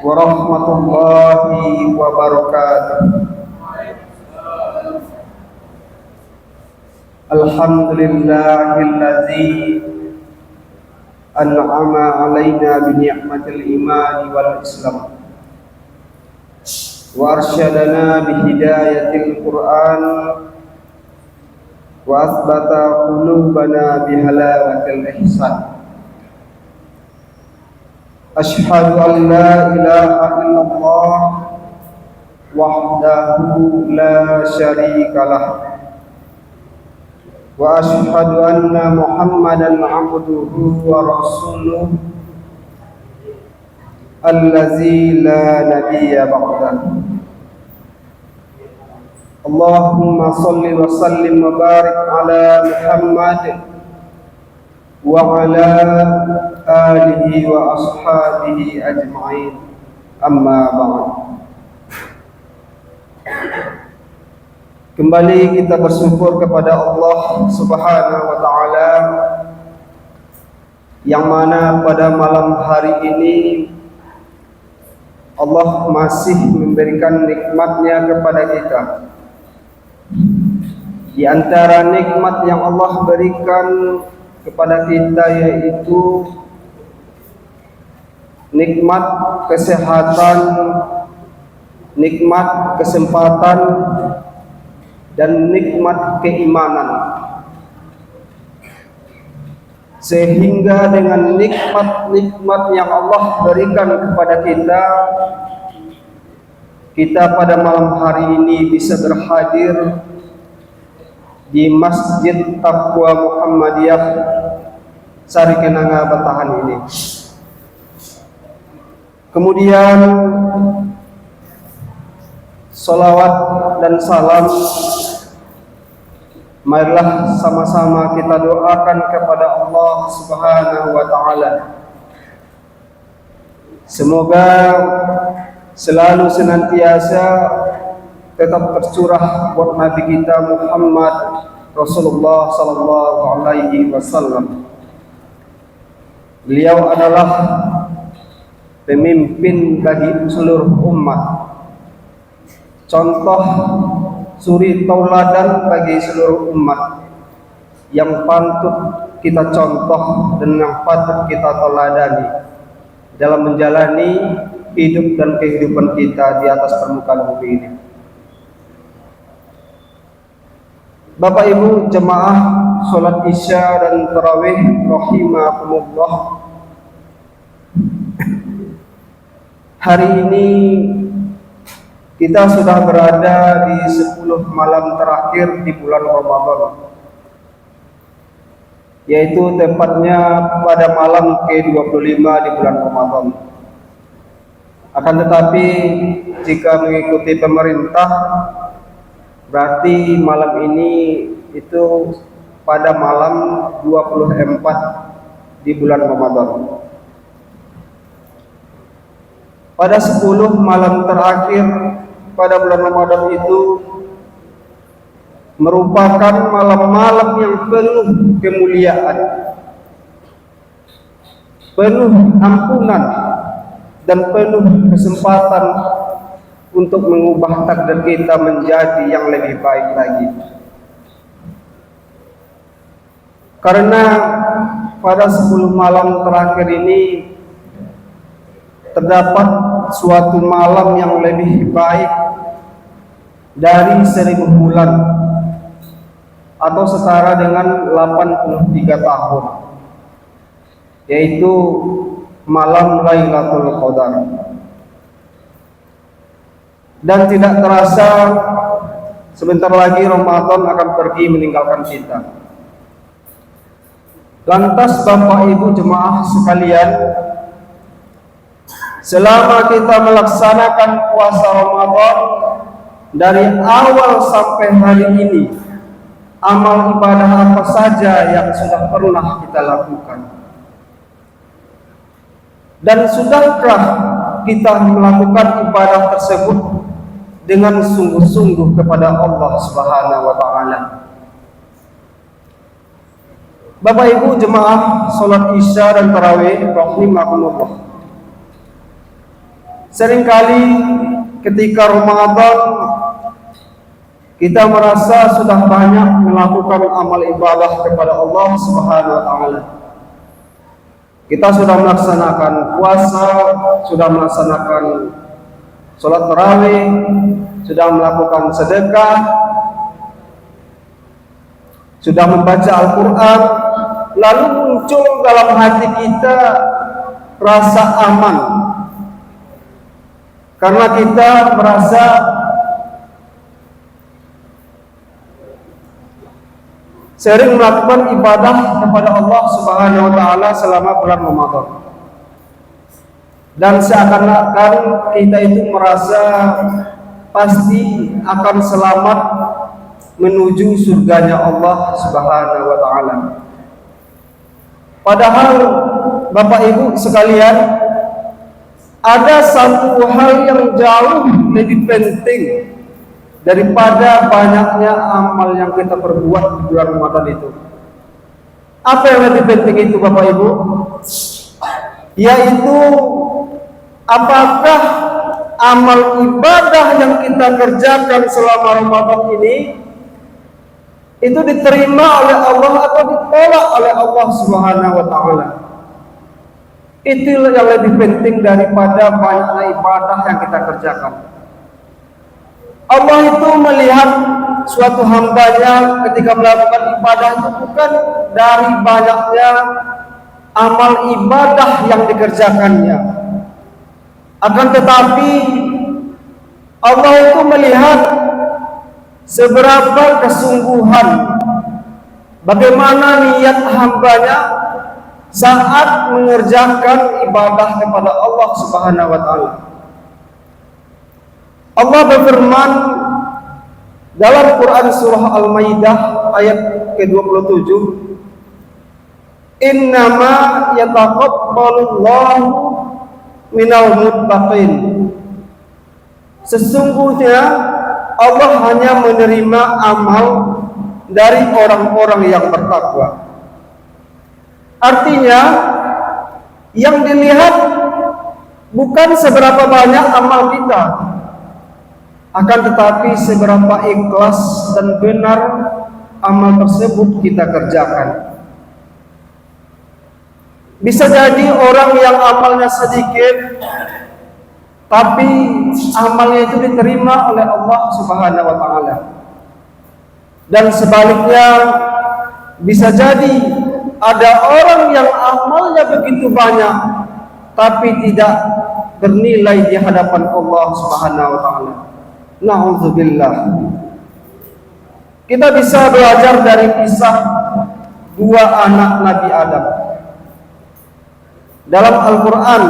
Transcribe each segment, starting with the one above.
warahmatullahi wabarakatuh. Alhamdulillahilladzi an'ama alaina bi ni'matil iman wal islam wa arsyadana bi hidayatil Qur'an wa asbata qulubana bi halawatil ihsan. Asyhadu an la ilaha illallah wahdahu la syarikalah wa asyhadu anna Muhammadan abduhu wa rasuluh allazi la nabiyya ba'dahu. Allahumma salli wa sallim wa barik ala Muhammad wa ala alihi wa ashabihi ajma'in, amma ba'd. Kembali kita bersyukur kepada Allah Subhanahu wa ta'ala, yang mana pada malam hari ini Allah masih memberikan nikmatnya kepada kita. Di antara nikmat yang Allah berikan kepada kita yaitu nikmat kesehatan, nikmat kesempatan, dan nikmat keimanan. Sehingga dengan nikmat-nikmat yang Allah berikan kepada kita pada malam hari ini bisa berhadir di Masjid Taqwa Muhammadiyah Sarikenanga Batahan ini. Kemudian salawat dan salam marilah sama-sama kita doakan kepada Allah Subhanahu wa ta'ala. Semoga selalu senantiasa tetap tercurah buat Nabi kita Muhammad Rasulullah sallallahu alaihi wasallam. Beliau adalah pemimpin bagi seluruh umat, contoh suri tauladan bagi seluruh umat yang patut kita contoh dan yang patut kita tauladani dalam menjalani hidup dan kehidupan kita di atas permukaan bumi ini. Bapak Ibu jemaah salat Isya dan tarawih rahimakumullah. Hari ini kita sudah berada di 10 malam terakhir di bulan Ramadan, yaitu tepatnya pada malam ke-25 di bulan Ramadan. Akan tetapi jika mengikuti pemerintah, berarti malam ini itu pada malam 24 di bulan Ramadan. Pada 10 malam terakhir pada bulan Ramadan itu merupakan malam-malam yang penuh kemuliaan, penuh ampunan, dan penuh kesempatan untuk mengubah takdir kita menjadi yang lebih baik lagi. Karena pada 10 malam terakhir ini terdapat suatu malam yang lebih baik dari 1000 bulan atau setara dengan 83 tahun, yaitu malam Lailatul Qadar. Dan tidak terasa sebentar lagi Ramadan akan pergi meninggalkan kita. Lantas Bapak Ibu jemaah sekalian, selama kita melaksanakan puasa Ramadan dari awal sampai hari ini, amal ibadah apa saja yang sudah pernah kita lakukan? Dan sudahkah kita melakukan ibadah tersebut dengan sungguh-sungguh kepada Allah Subhanahu wa ta'ala? Bapak Ibu jemaah salat Isya dan tarawih rahimakumullah, Seringkali ketika Ramadan kita merasa sudah banyak melakukan amal ibadah kepada Allah Subhanahu wa taala. Kita sudah melaksanakan puasa, sudah melaksanakan sholat tarawih, sudah melakukan sedekah, sudah membaca Al-Quran, lalu muncul dalam hati kita rasa aman karena kita merasa sering melakukan ibadah kepada Allah Subhanahu wa taala selama bulan Ramadan. Dan seakan-akan kita itu merasa pasti akan selamat menuju surganya Allah Subhanahu wa taala. Padahal Bapak Ibu sekalian, ada satu hal yang jauh lebih penting daripada banyaknya amal yang kita perbuat di bulan Ramadan itu. Apa yang lebih penting itu Bapak Ibu? Yaitu apakah amal ibadah yang kita kerjakan selama Ramadan ini itu diterima oleh Allah atau ditolak oleh Allah Subhanahu wa taala. Itulah yang lebih penting daripada banyaknya ibadah yang kita kerjakan. Allah itu melihat suatu hambanya ketika melakukan ibadah itu bukan dari banyaknya amal ibadah yang dikerjakannya, akan tetapi Allah itu melihat seberapa kesungguhan, bagaimana niat hambanya saat mengerjakan ibadah kepada Allah Subhanahu wa taala. Allah berfirman dalam Quran surah Al-Maidah ayat ke-27, "Innama yataqabbalullahu minal muttaqin." Sesungguhnya Allah hanya menerima amal dari orang-orang yang bertakwa. Artinya, yang dilihat bukan seberapa banyak amal kita, akan tetapi seberapa ikhlas dan benar amal tersebut kita kerjakan. Bisa jadi orang yang amalnya sedikit, tapi amalnya itu diterima oleh Allah Subhanahu wa taala. Dan sebaliknya, bisa jadi ada orang yang amalnya begitu banyak tapi tidak bernilai di hadapan Allah Subhanahu wa taala. Na'udzubillah. Kita bisa belajar dari kisah dua anak Nabi Adam. Dalam Al-Quran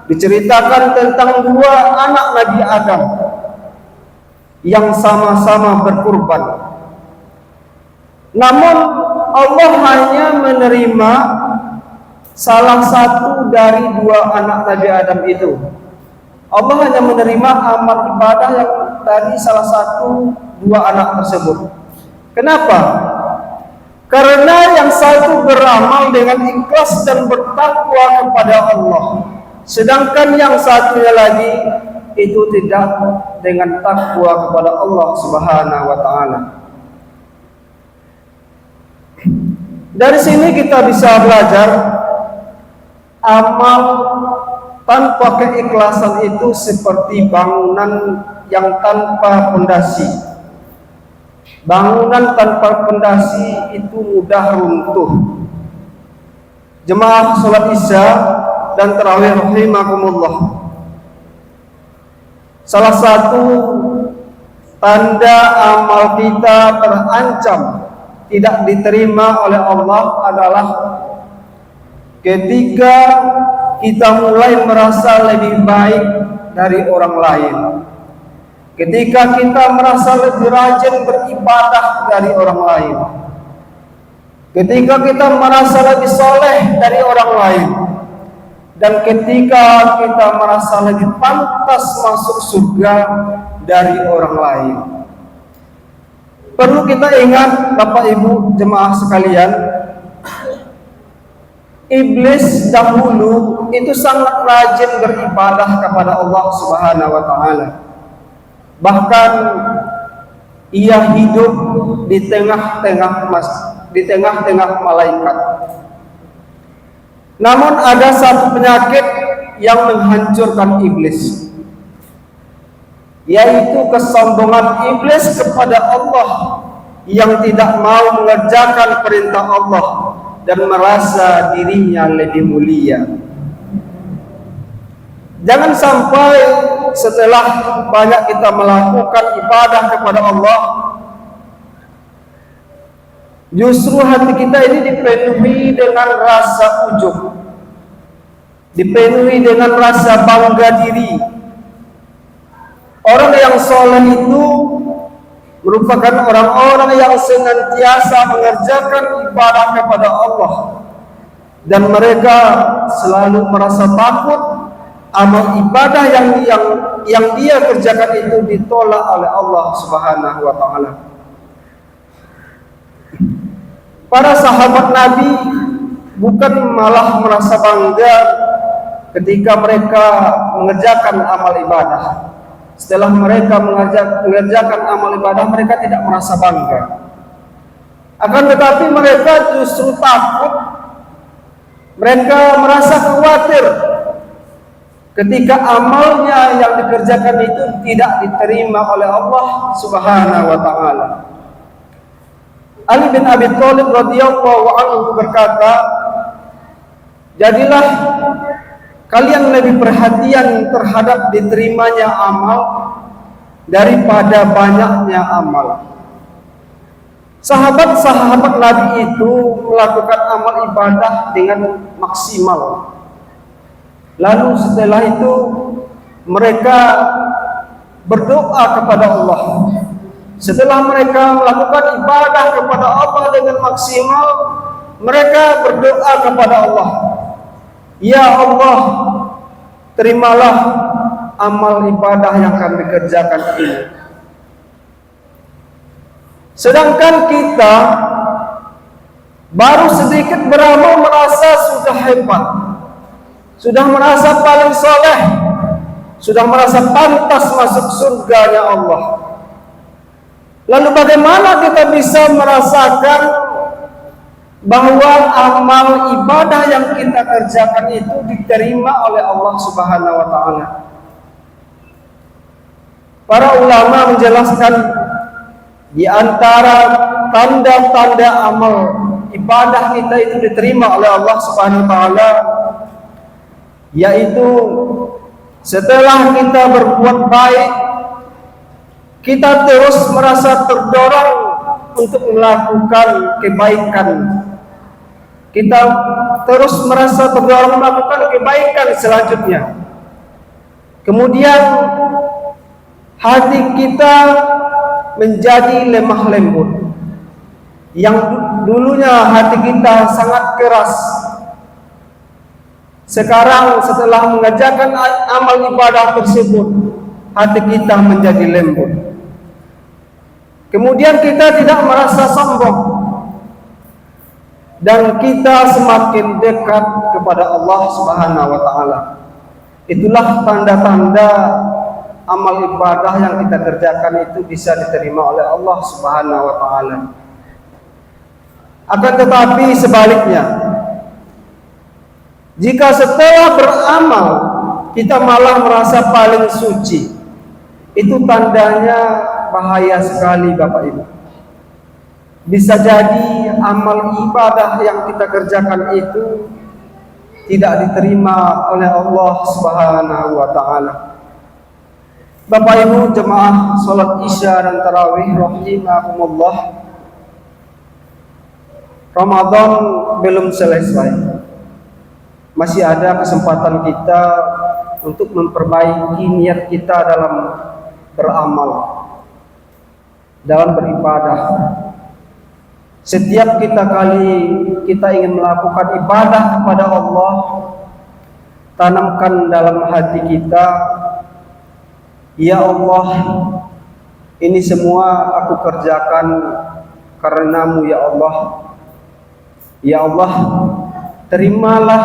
diceritakan tentang dua anak Nabi Adam yang sama-sama berkurban. Namun Allah hanya menerima salah satu dari dua anak Nabi Adam itu. Allah hanya menerima amal ibadah yang dari salah satu dua anak tersebut. Kenapa? Karena yang satu beramal dengan ikhlas dan bertakwa kepada Allah, sedangkan yang satunya lagi itu tidak dengan takwa kepada Allah Subhanahu wa taala. Dari sini kita bisa belajar amal tanpa keikhlasan itu seperti bangunan yang tanpa pondasi. Bangunan tanpa pondasi itu mudah runtuh. Jemaah salat Isya dan tarawih rahimakumullah. Salah satu tanda amal kita terancam tidak diterima oleh Allah adalah ketika kita mulai merasa lebih baik dari orang lain, ketika kita merasa lebih rajin beribadah dari orang lain, ketika kita merasa lebih soleh dari orang lain, dan ketika kita merasa lebih pantas masuk surga dari orang lain. Perlu kita ingat Bapak Ibu jemaah sekalian, iblis dahulu itu sangat rajin beribadah kepada Allah Subhanahu wa taala. Bahkan ia hidup di tengah-tengah malaikat. Namun ada satu penyakit yang menghancurkan iblis, yaitu kesombongan iblis kepada Allah yang tidak mau mengerjakan perintah Allah dan merasa dirinya lebih mulia. Jangan sampai setelah banyak kita melakukan ibadah kepada Allah, justru hati kita ini dipenuhi dengan rasa ujub, dipenuhi dengan rasa bangga diri. Orang yang soleh itu merupakan orang-orang yang senantiasa mengerjakan ibadah kepada Allah, dan mereka selalu merasa takut amal ibadah yang dia kerjakan itu ditolak oleh Allah Subhanahu wa taala. Para sahabat Nabi bukan malah merasa bangga ketika mereka mengerjakan amal ibadah. Setelah mereka mengerjakan amal ibadah, mereka tidak merasa bangga. Akan tetapi mereka justru takut, mereka merasa khawatir ketika amalnya yang dikerjakan itu tidak diterima oleh Allah Subhanahu wa taala. Ali bin Abi Thalib radhiyallahu anhu berkata, "Jadilah kalian lebih perhatian terhadap diterimanya amal daripada banyaknya amal." Sahabat-sahabat Nabi itu melakukan amal ibadah dengan maksimal. Lalu setelah itu mereka berdoa kepada Allah. Setelah mereka melakukan ibadah kepada Allah dengan maksimal, mereka berdoa kepada Allah, "Ya Allah, terimalah amal ibadah yang kami kerjakan ini." Sedangkan kita baru sedikit beramal merasa sudah hebat, sudah merasa paling soleh, sudah merasa pantas masuk surganya Allah. Lalu bagaimana kita bisa merasakan bahwa amal ibadah yang kita kerjakan itu diterima oleh Allah Subhanahu wa taala? Para ulama menjelaskan di antara tanda-tanda amal ibadah kita itu diterima oleh Allah Subhanahu wa taala, yaitu setelah kita berbuat baik, kita terus merasa terdorong untuk melakukan kebaikan. Kita terus merasa terdorong melakukan kebaikan selanjutnya. Kemudian hati kita menjadi lemah lembut. Yang dulunya hati kita sangat keras, sekarang setelah mengerjakan amal ibadah tersebut, hati kita menjadi lembut. Kemudian kita tidak merasa sombong, dan kita semakin dekat kepada Allah Subhanahu wa taala. Itulah tanda-tanda amal ibadah yang kita kerjakan itu bisa diterima oleh Allah Subhanahu wa taala. Akan tetapi sebaliknya, jika setelah beramal kita malah merasa paling suci, itu tandanya bahaya sekali, Bapak Ibu. Bisa jadi amal ibadah yang kita kerjakan itu tidak diterima oleh Allah Subhanahu wa taala. Bapak Ibu jemaah salat Isya dan tarawih rahimakumullah, Ramadan belum selesai. Masih ada kesempatan kita untuk memperbaiki niat kita dalam beramal, dalam beribadah. Setiap kali kita ingin melakukan ibadah kepada Allah, tanamkan dalam hati kita, "Ya Allah, ini semua aku kerjakan karenamu ya Allah. Ya Allah, terimalah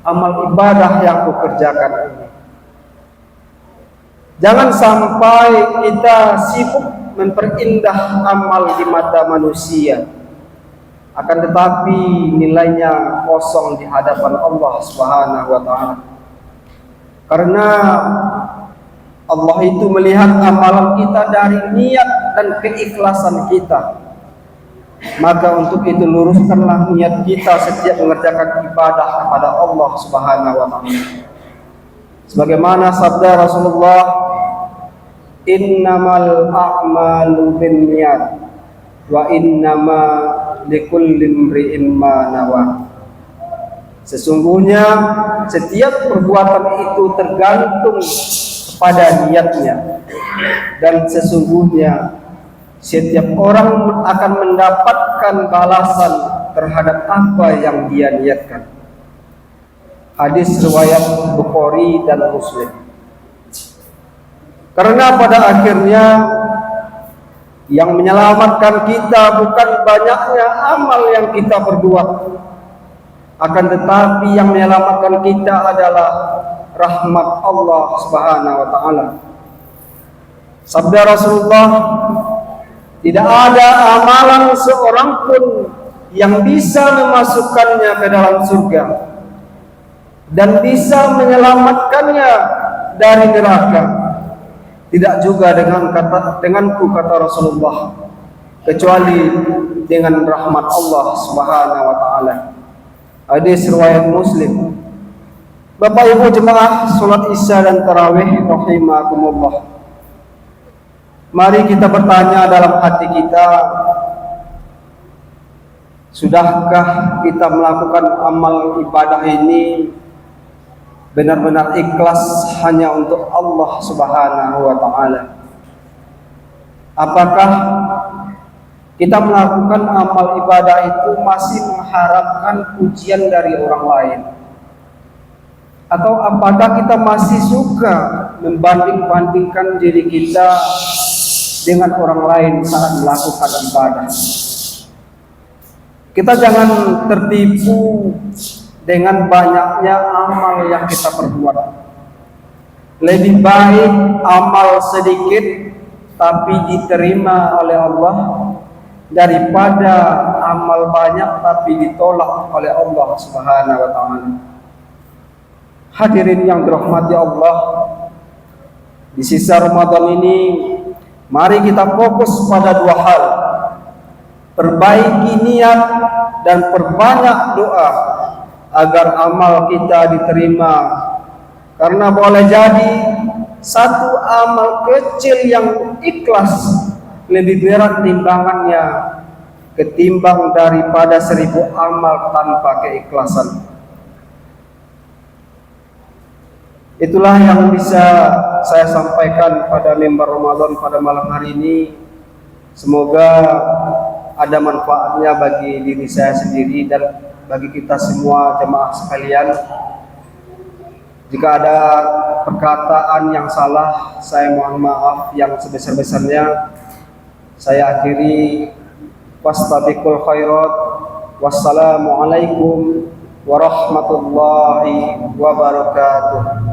amal ibadah yang kukerjakan ini. Jangan sampai kita sibuk memperindah amal di mata manusia, akan tetapi nilainya kosong di hadapan Allah Subhanahu wa taala. Karena Allah itu melihat amalan kita dari niat dan keikhlasan kita. Maka untuk itu luruskanlah niat kita setiap mengerjakan ibadah kepada Allah Subhanahu wa taala. Sebagaimana sabda Rasulullah, innamal a'malu binniyat wa innama likulli imri'in ma nawa. Sesungguhnya setiap perbuatan itu tergantung pada niatnya, dan sesungguhnya setiap orang akan mendapatkan balasan terhadap apa yang dia niatkan. Hadis riwayat Bukhari dan Muslim. Karena pada akhirnya yang menyelamatkan kita bukan banyaknya amal yang kita perbuat, akan tetapi yang menyelamatkan kita adalah rahmat Allah Subhanahu wa taala. Sabda Rasulullah, tidak ada amalan seorang pun yang bisa memasukkannya ke dalam surga dan bisa menyelamatkannya dari neraka. Tidak juga denganku, kata Rasulullah, kecuali dengan rahmat Allah Subhanahu wa taala. Hadis riwayat Muslim. Bapak Ibu jemaah salat Isya dan tarawih rahimakumullah. Mari kita bertanya dalam hati kita, sudahkah kita melakukan amal ibadah ini benar-benar ikhlas hanya untuk Allah Subhanahu wa taala? Apakah kita melakukan amal ibadah itu masih mengharapkan pujian dari orang lain? Atau apakah kita masih suka membanding-bandingkan diri kita dengan orang lain saat melakukan ibadah? Kita jangan tertipu dengan banyaknya amal yang kita perbuat. Lebih baik amal sedikit tapi diterima oleh Allah daripada amal banyak tapi ditolak oleh Allah Subhanahu wa taala. Hadirin yang dirahmati Allah, di sisa Ramadan ini mari kita fokus pada dua hal. Perbaiki niat dan perbanyak doa agar amal kita diterima. Karena boleh jadi satu amal kecil yang ikhlas lebih berat timbangannya ketimbang daripada 1000 amal tanpa keikhlasan. Itulah yang bisa saya sampaikan pada mimbar Ramadan pada malam hari ini. Semoga ada manfaatnya bagi diri saya sendiri dan bagi kita semua jemaah sekalian. Jika ada perkataan yang salah, saya mohon maaf yang sebesar-besarnya. Saya akhiri, wastabiqul khairat. Wassalamualaikum warahmatullahi wabarakatuh.